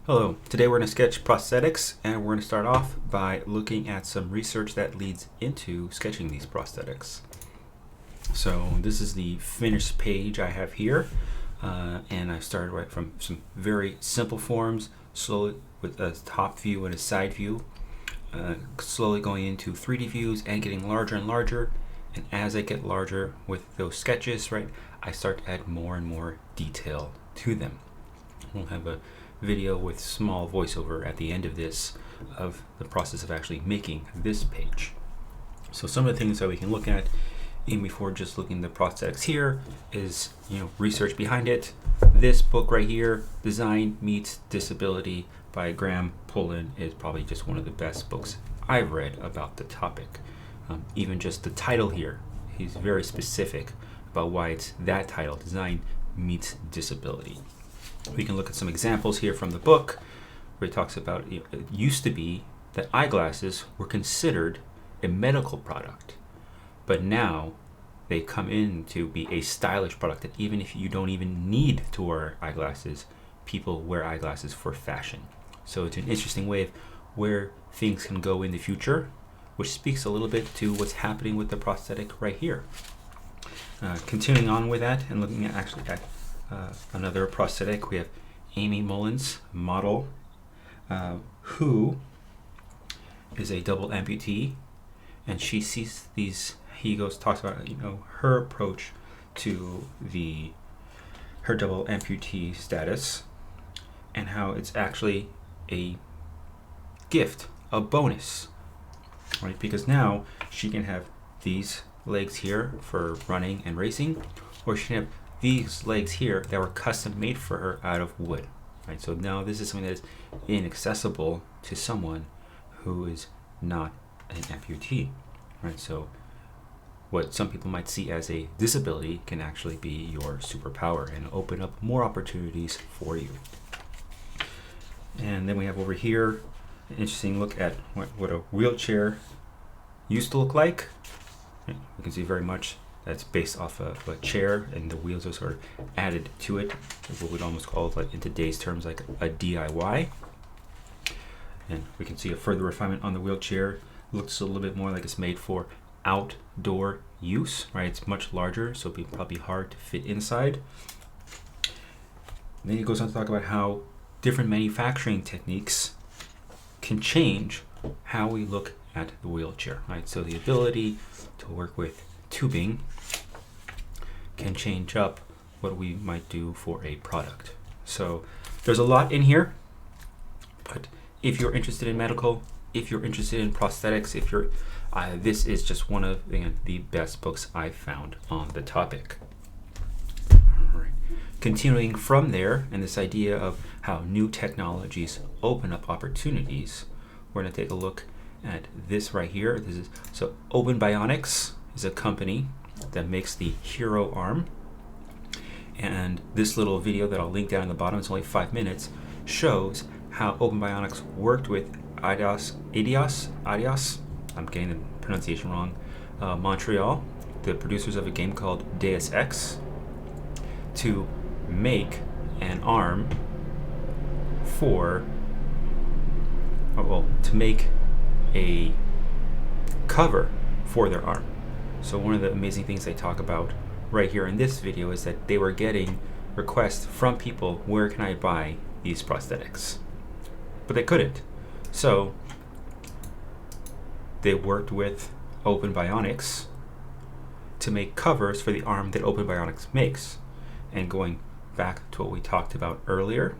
Hello, today we're going to sketch prosthetics, and we're going to start off by looking at some research that leads into sketching these prosthetics. So this is the finished page I have here, and I started right from some very simple forms, slowly with a top view and a side view, slowly going into 3D views and getting larger and larger. And as I get larger with those sketches, right, I start to add more and more detail to them. We'll have a video with small voiceover at the end of this of the process of actually making this page. So some of the things that we can look at even before just looking at the prosthetics here is, research behind it. This book right here, Design Meets Disability by Graham Pullen, is probably just one of the best books I've read about the topic. Even just the title here, he's very specific about why it's that title, Design Meets Disability. We can look at some examples here from the book where he talks about it used to be that eyeglasses were considered a medical product, but now they come in to be a stylish product that even if you don't even need to wear eyeglasses, people wear eyeglasses for fashion. So it's an interesting way of where things can go in the future, which speaks a little bit to what's happening with the prosthetic right here. Continuing on with that and looking at another prosthetic, we have Amy Mullins, model, who is a double amputee, and she sees these. Talks about her approach to her double amputee status, and how it's actually a gift, a bonus, right? Because now she can have these legs here for running and racing, or she can have these legs here that were custom made for her out of wood, right? So now this is something that is inaccessible to someone who is not an amputee, right? So what some people might see as a disability can actually be your superpower and open up more opportunities for you. And then we have over here an interesting look at what a wheelchair used to look like. You can see very much that's based off of a chair, and the wheels are sort of added to it, what we'd almost call, like in today's terms, like a DIY. And we can see a further refinement on the wheelchair. Looks a little bit more like it's made for outdoor use, right? It's much larger, so it'd be probably hard to fit inside. And then he goes on to talk about how different manufacturing techniques can change how we look at the wheelchair, right? So the ability to work with tubing can change up what we might do for a product. So there's a lot in here, but if you're interested in medical, if you're interested in prosthetics, this is just one of the best books I've found on the topic. All right. Continuing from there, and this idea of how new technologies open up opportunities, we're going to take a look at this right here. So Open Bionics is a company that makes the Hero Arm, and this little video that I'll link down in the bottom, it's only 5 minutes, shows how Open Bionics worked with Adios, I'm getting the pronunciation wrong, Montreal, the producers of a game called Deus Ex, to make an arm to make a cover for their arm. So one of the amazing things they talk about right here in this video is that they were getting requests from people, where can I buy these prosthetics? But they couldn't. So they worked with Open Bionics to make covers for the arm that Open Bionics makes. And going back to what we talked about earlier,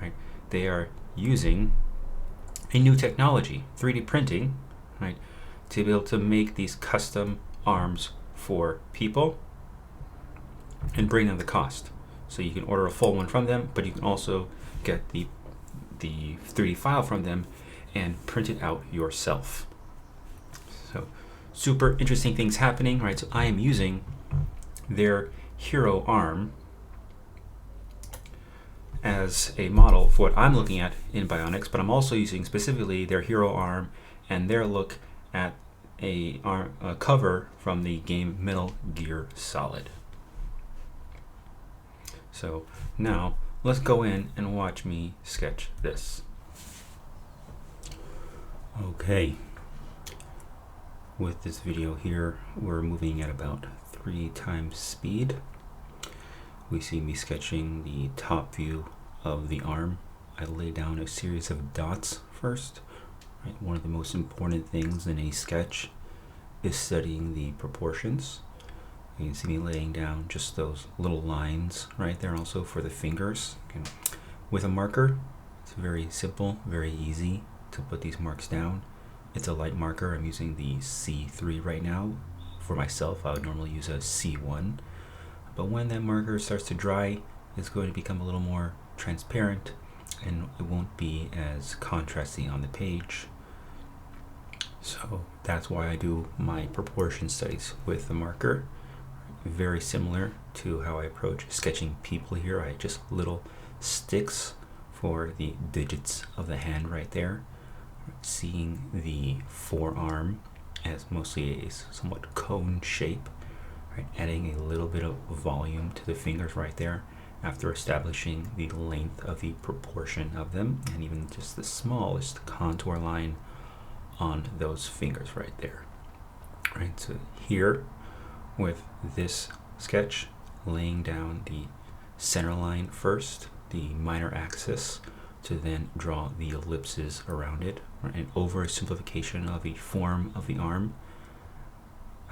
right? They are using a new technology, 3D printing, right, to be able to make these custom arms for people and bring them the cost. So you can order a full one from them, but you can also get the 3D file from them and print it out yourself. So super interesting things happening, right? So I am using their Hero Arm as a model for what I'm looking at in Bionics, but I'm also using specifically their Hero Arm and their look at a cover from the game Metal Gear Solid. So now let's go in and watch me sketch this. Okay, with this video here, we're moving at about 3 times speed. We see me sketching the top view of the arm. I lay down a series of dots first. Right? One of the most important things in a sketch is studying the proportions. You can see me laying down just those little lines right there also for the fingers. Okay. With a marker, it's very simple, very easy to put these marks down. It's a light marker. I'm using the C3 right now. For myself, I would normally use a C1. But when that marker starts to dry, it's going to become a little more transparent and it won't be as contrasty on the page. So that's why I do my proportion studies with the marker. Very similar to how I approach sketching people here. I just little sticks for the digits of the hand right there. Seeing the forearm as mostly a somewhat cone shape, right? Adding a little bit of volume to the fingers right there after establishing the length of the proportion of them and even just the smallest contour line on those fingers right there. Right, so here with this sketch, laying down the center line first, the minor axis, to then draw the ellipses around it, right? An oversimplification of the form of the arm.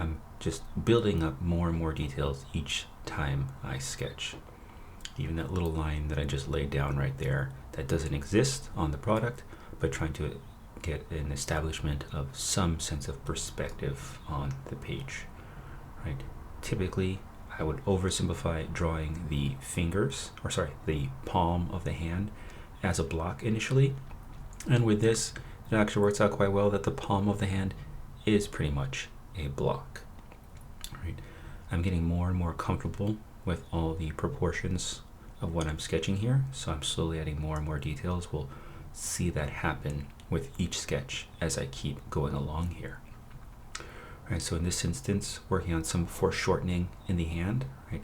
I'm just building up more and more details each time I sketch. Even that little line that I just laid down right there, that doesn't exist on the product, but trying to get an establishment of some sense of perspective on the page. Right. Typically, I would oversimplify drawing the fingers, the palm of the hand as a block initially. And with this, it actually works out quite well that the palm of the hand is pretty much a block. Right. I'm getting more and more comfortable with all the proportions of what I'm sketching here, so I'm slowly adding more and more details. We'll see that happen with each sketch as I keep going along here. Right, so in this instance, working on some foreshortening in the hand, right,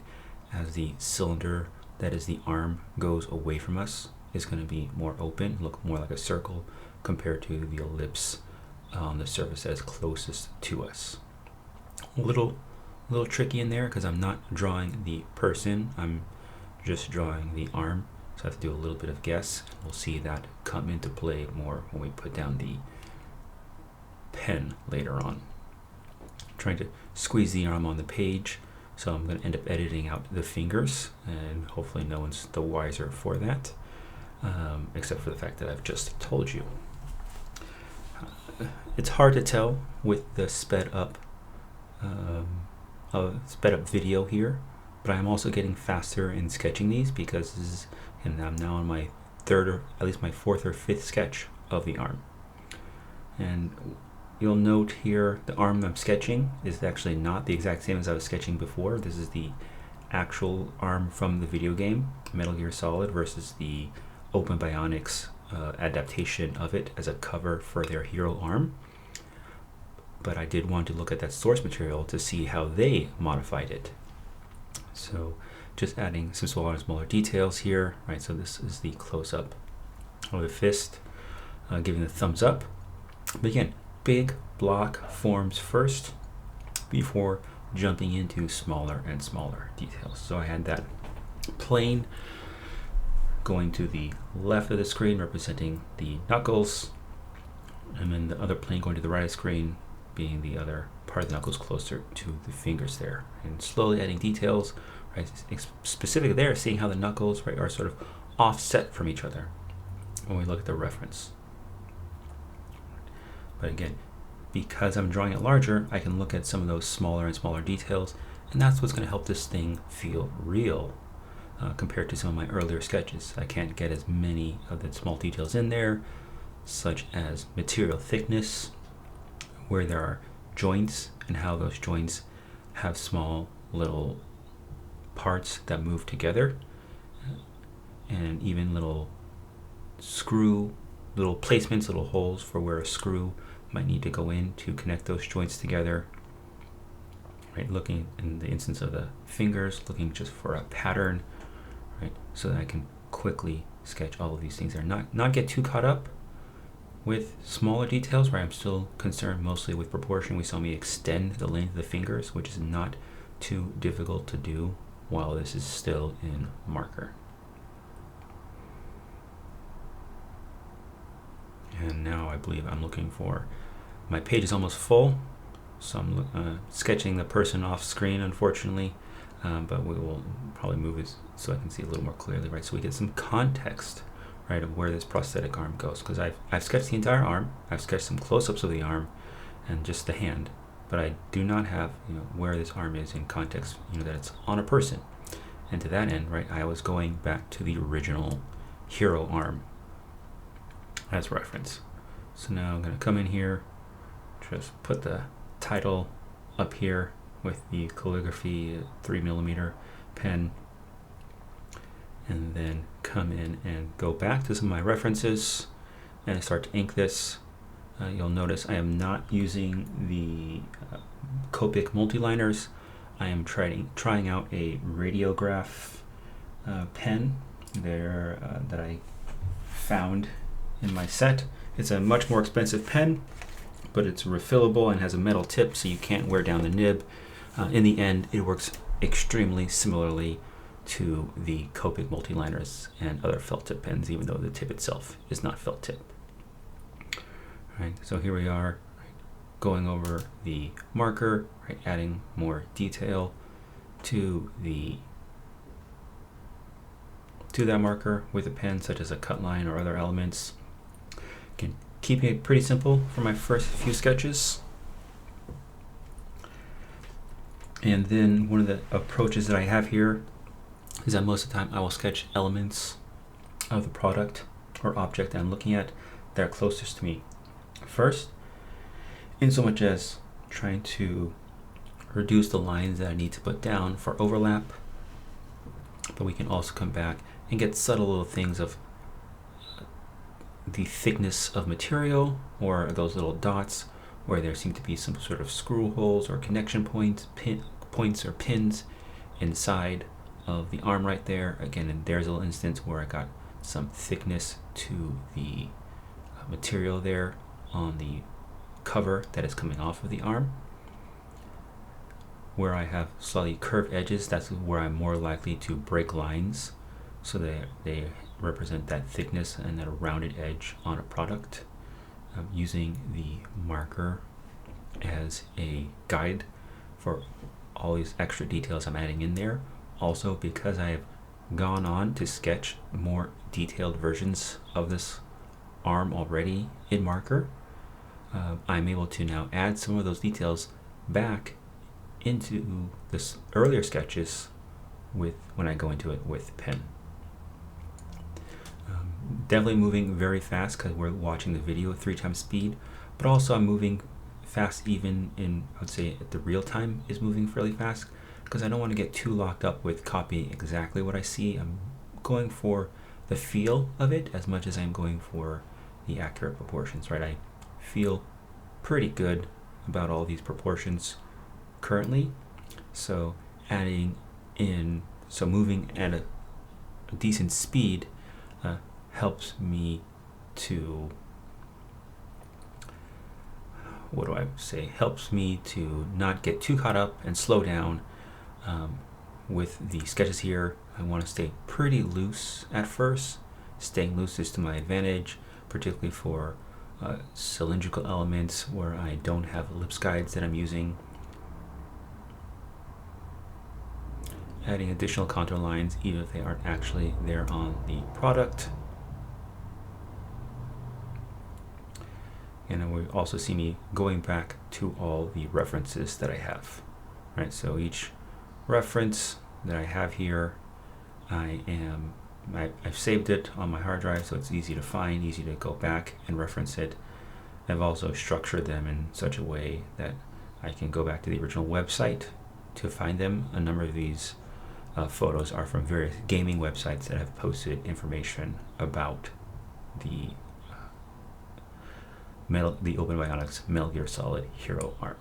as the cylinder that is the arm goes away from us is going to be more open, look more like a circle compared to the ellipse on the surface that is closest to us. A little tricky in there because I'm not drawing the person, I'm just drawing the arm, so I have to do a little bit of guess. We'll see that come into play more when we put down the pen later on. Trying to squeeze the arm on the page, so I'm going to end up editing out the fingers, and hopefully no one's the wiser for that, except for the fact that I've just told you. It's hard to tell with the sped up video here, but I'm also getting faster in sketching these because this is, and I'm now on my third or at least my fourth or fifth sketch of the arm. And you'll note here the arm I'm sketching is actually not the exact same as I was sketching before. This is the actual arm from the video game Metal Gear Solid versus the Open Bionics adaptation of it as a cover for their hero arm. But I did want to look at that source material to see how they modified it. So just adding some smaller details here, right? So this is the close-up of the fist, giving the thumbs up. But again, big block forms first before jumping into smaller and smaller details. So I had that plane going to the left of the screen representing the knuckles, and then the other plane going to the right of the screen being the other part of the knuckles closer to the fingers there. And slowly adding details, right? Specifically there, seeing how the knuckles, right, are sort of offset from each other when we look at the reference. But again, because I'm drawing it larger, I can look at some of those smaller and smaller details, and that's what's going to help this thing feel real compared to some of my earlier sketches. I can't get as many of the small details in there, such as material thickness, where there are joints and how those joints have small little parts that move together, and even little little placements, little holes for where a screw might need to go in to connect those joints together. Right, looking in the instance of the fingers, looking just for a pattern, right, so that I can quickly sketch all of these things there. Not get too caught up with smaller details where I'm still concerned mostly with proportion. We saw me extend the length of the fingers, which is not too difficult to do while this is still in marker. And now I believe I'm looking for, my page is almost full, so I'm sketching the person off screen, unfortunately, but we will probably move it so I can see a little more clearly, right? So we get some context, right, of where this prosthetic arm goes, because I've sketched the entire arm, I've sketched some close-ups of the arm and just the hand, but I do not have, where this arm is in context, that it's on a person. And to that end, right, I was going back to the original hero arm as reference. So now I'm going to come in here, just put the title up here with the calligraphy 3mm pen, and then come in and go back to some of my references and start to ink this. You'll notice I am not using the Copic multiliners. I am trying out a radiograph pen there that I found in my set. It's a much more expensive pen, but it's refillable and has a metal tip, so you can't wear down the nib. In the end, it works extremely similarly to the Copic multiliners and other felt tip pens, even though the tip itself is not felt tip. All right, so here we are, going over the marker, right, adding more detail to that marker with a pen, such as a cut line or other elements. Again, keeping it pretty simple for my first few sketches. And then one of the approaches that I have here is that most of the time I will sketch elements of the product or object that I'm looking at that are closest to me first, in so much as trying to reduce the lines that I need to put down for overlap. But we can also come back and get subtle little things of the thickness of material, or those little dots where there seem to be some sort of screw holes or connection points or pins inside of the arm right there. Again, and there's a little instance where I got some thickness to the material there on the cover that is coming off of the arm. Where I have slightly curved edges, that's where I'm more likely to break lines, so they represent that thickness and that rounded edge on a product. Using the marker as a guide for all these extra details I'm adding in there. Also, because I have gone on to sketch more detailed versions of this arm already in marker, I'm able to now add some of those details back into this earlier sketches when I go into it with pen. Definitely moving very fast because we're watching the video at 3x speed, but also I'm moving fast even in, I would say, at the real time is moving fairly fast, because I don't want to get too locked up with copying exactly what I see. I'm going for the feel of it as much as I'm going for the accurate proportions, right? I feel pretty good about all these proportions currently, so moving at a decent speed helps me to, helps me to not get too caught up and slow down with the sketches here. I want to stay pretty loose at first. Staying loose is to my advantage, particularly for cylindrical elements where I don't have ellipse guides that I'm using. Adding additional contour lines even if they aren't actually there on the product. And then we also see me going back to all the references that I have. Right, so each reference that I have here, I've saved it on my hard drive, so it's easy to find, easy to go back and reference it. I've also structured them in such a way that I can go back to the original website to find them. A number of these photos are from various gaming websites that have posted information about the Open Bionics Metal Gear Solid Hero arm.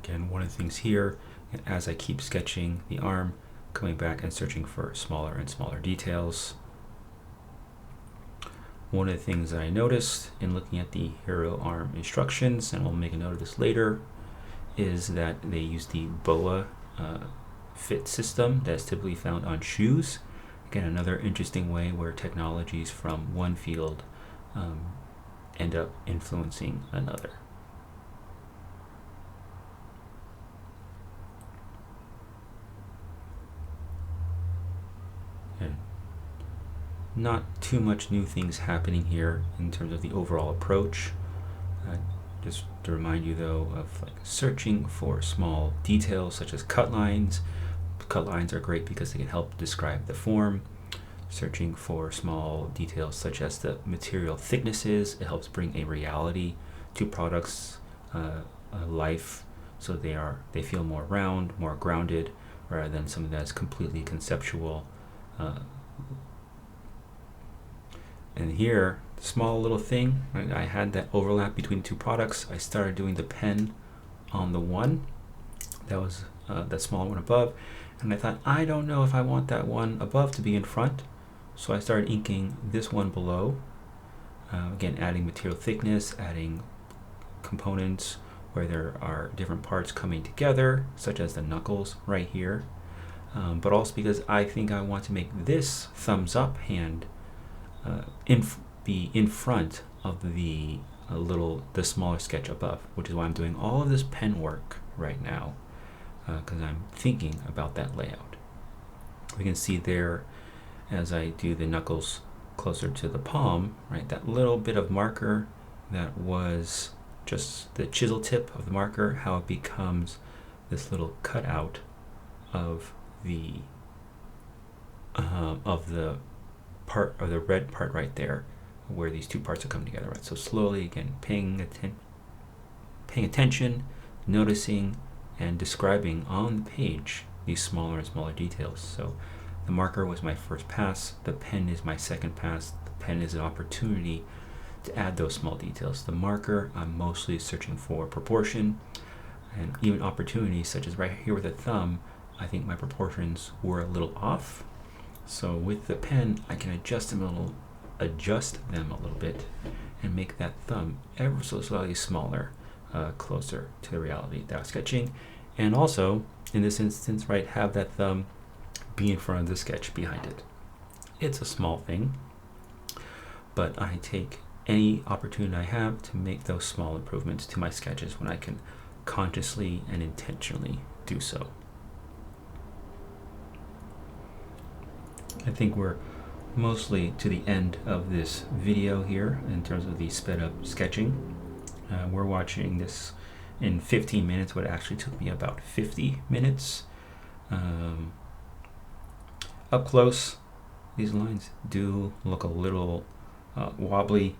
Again, one of the things here, as I keep sketching the arm, coming back and searching for smaller and smaller details. One of the things that I noticed in looking at the hero arm instructions, and we'll make a note of this later, is that they use the BOA fit system that's typically found on shoes. Again, another interesting way where technologies from one field end up influencing another. And not too much new things happening here in terms of the overall approach. Just to remind you though of searching for small details such as cut lines. Cut lines are great because they can help describe the form. Searching for small details such as the material thicknesses, it helps bring a reality to products, life, so they feel more round, more grounded, rather than something that's completely conceptual. And here, small little thing, right? I had that overlap between two products. I started doing the pen on the one that was that smaller one above, and I thought, I don't know if I want that one above to be in front, so I started inking this one below. Again, adding material thickness, adding components where there are different parts coming together, such as the knuckles right here, but also because I think I want to make this thumbs up hand be in front of the smaller sketch above, which is why I'm doing all of this pen work right now, because I'm thinking about that layout. We can see there as I do the knuckles closer to the palm, right, that little bit of marker that was just the chisel tip of the marker, how it becomes this little cutout of the part of the red part right there, where these two parts are coming together, right? So slowly, again, paying attention, noticing, and describing on the page these smaller and smaller details. So the marker was my first pass, the pen is my second pass. The pen is an opportunity to add those small details. The marker, I'm mostly searching for proportion, and even opportunities such as right here with the thumb, I think my proportions were a little off. So with the pen, I can adjust them a little bit and make that thumb ever so slightly smaller, closer to the reality that I was sketching. And also, in this instance, right, have that thumb be in front of the sketch behind it. It's a small thing, but I take any opportunity I have to make those small improvements to my sketches when I can consciously and intentionally do so. I think we're mostly to the end of this video here in terms of the sped up sketching. We're watching this in 15 minutes, what actually took me about 50 minutes. Up close, these lines do look a little wobbly,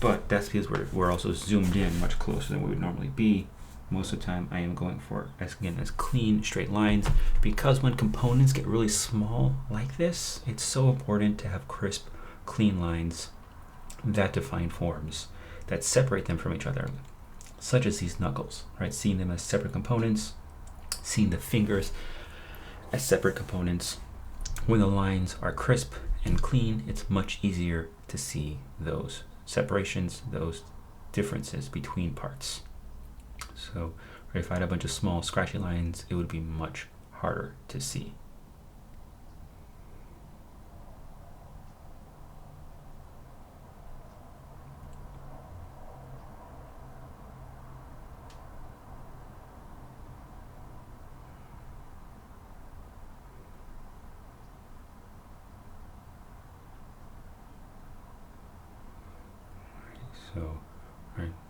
but that's because we're also zoomed in much closer than we would normally be. Most of the time I am going for, as clean, straight lines, because when components get really small like this, it's so important to have crisp, clean lines that define forms, that separate them from each other, such as these knuckles, right? Seeing them as separate components, seeing the fingers as separate components. When the lines are crisp and clean, it's much easier to see those separations, those differences between parts. So if I had a bunch of small scratchy lines, it would be much harder to see.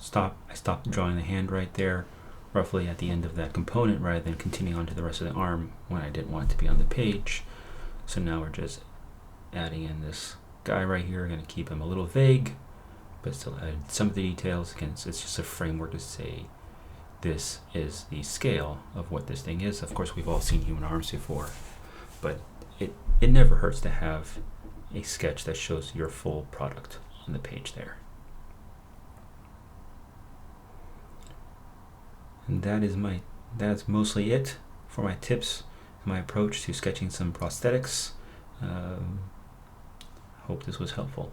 So I stopped drawing the hand right there, roughly at the end of that component, rather than continuing on to the rest of the arm when I didn't want it to be on the page. So now we're just adding in this guy right here. Going to keep him a little vague, but still add some of the details. Again, so it's just a framework to say this is the scale of what this thing is. Of course, we've all seen human arms before, but it never hurts to have a sketch that shows your full product on the page there. And that's mostly it for my tips, my approach to sketching some prosthetics. Hope this was helpful.